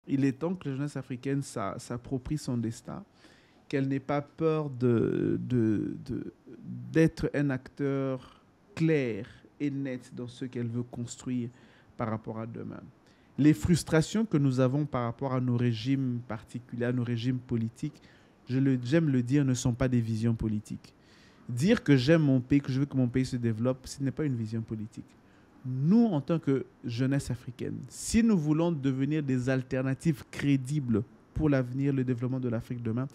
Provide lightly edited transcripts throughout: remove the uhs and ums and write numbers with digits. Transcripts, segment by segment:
Il est temps que la jeunesse africaine s'approprie son destin, qu'elle n'ait pas peur d'être un acteur clair et net dans ce qu'elle veut construire par rapport à demain. Les frustrations que nous avons par rapport à nos régimes particuliers, à nos régimes politiques, j'aime le dire, ne sont pas des visions politiques. Dire que j'aime mon pays, que je veux que mon pays se développe, ce n'est pas une vision politique. Nous, en tant que jeunesse africaine, si nous voulons devenir des alternatives crédibles pour l'avenir, le développement de l'Afrique demain,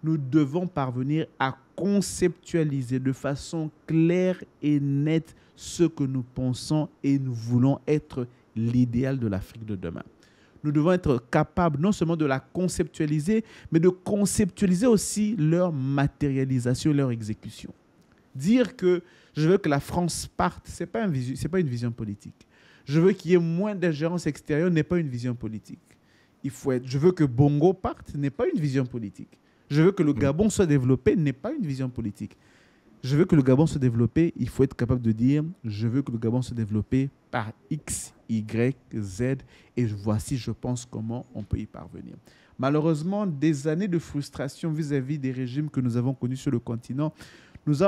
nous devons parvenir à conceptualiser de façon claire et nette ce que nous pensons et nous voulons être l'idéal de l'Afrique de demain. Nous devons être capables non seulement de la conceptualiser, mais de conceptualiser aussi leur matérialisation et leur exécution. Dire que je veux que la France parte, ce n'est pas une vision politique. Je veux qu'il y ait moins d'ingérence extérieure, n'est pas une vision politique. Je veux que Bongo parte, n'est pas une vision politique. Je veux que le Gabon soit développé, n'est pas une vision politique. Je veux que le Gabon soit développé, il faut être capable de dire, je veux que le Gabon soit développé par X, Y, Z, et voici, je pense, comment on peut y parvenir. Malheureusement, des années de frustration vis-à-vis des régimes que nous avons connus sur le continent nous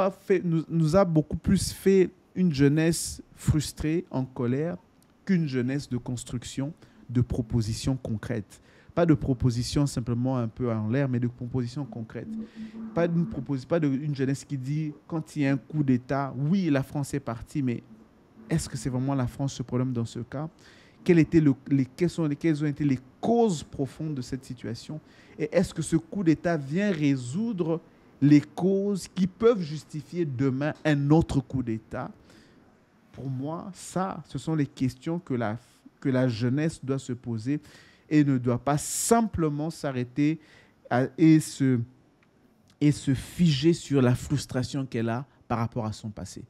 a beaucoup plus fait une jeunesse frustrée, en colère, qu'une jeunesse de construction, de propositions concrètes. Pas de propositions simplement un peu en l'air, mais de propositions concrètes. Pas une jeunesse qui dit, quand il y a un coup d'État, oui, la France est partie, mais est-ce que c'est vraiment la France ce problème dans ce cas? Quelles ont été les causes profondes de cette situation? Et est-ce que ce coup d'État vient résoudre les causes qui peuvent justifier demain un autre coup d'État? Pour moi, ce sont les questions que la jeunesse doit se poser et ne doit pas simplement s'arrêter et se figer sur la frustration qu'elle a par rapport à son passé.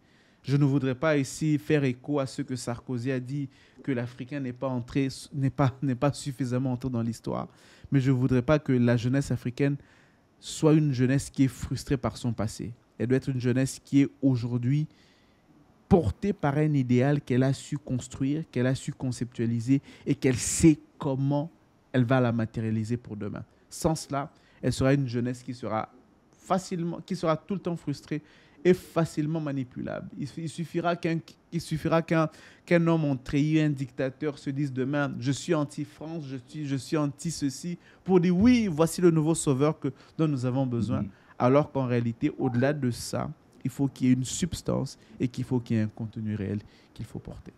Je ne voudrais pas ici faire écho à ce que Sarkozy a dit, que l'Africain n'est pas suffisamment entré dans l'histoire, mais je ne voudrais pas que la jeunesse africaine soit une jeunesse qui est frustrée par son passé. Elle doit être une jeunesse qui est aujourd'hui portée par un idéal qu'elle a su construire, qu'elle a su conceptualiser et qu'elle sait comment elle va la matérialiser pour demain. Sans cela, elle sera une jeunesse qui sera tout le temps frustrée et facilement manipulable. Il suffira qu'un homme en trahi, un dictateur se dise demain « je suis anti-France, je suis anti-ceci » pour dire « oui, voici le nouveau sauveur dont nous avons besoin ». Alors qu'en réalité, au-delà de ça, il faut qu'il y ait une substance et qu'il faut qu'il y ait un contenu réel qu'il faut porter.